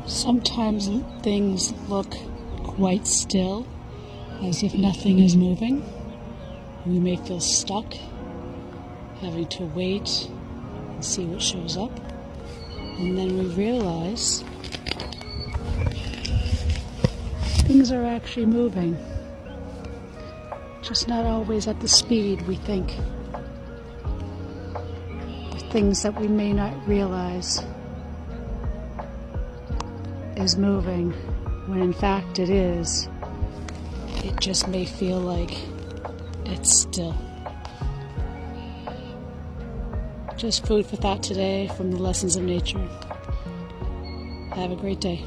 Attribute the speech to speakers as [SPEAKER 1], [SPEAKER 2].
[SPEAKER 1] Sometimes things look quite still, as if nothing is moving. We may feel stuck, having to wait and see what shows up. And then we realize things are actually moving, just not always at the speed we think. The things that we may not realize is moving, when in fact it is. It just may feel like it's still. Just food for thought today from the lessons of nature. Have a great day.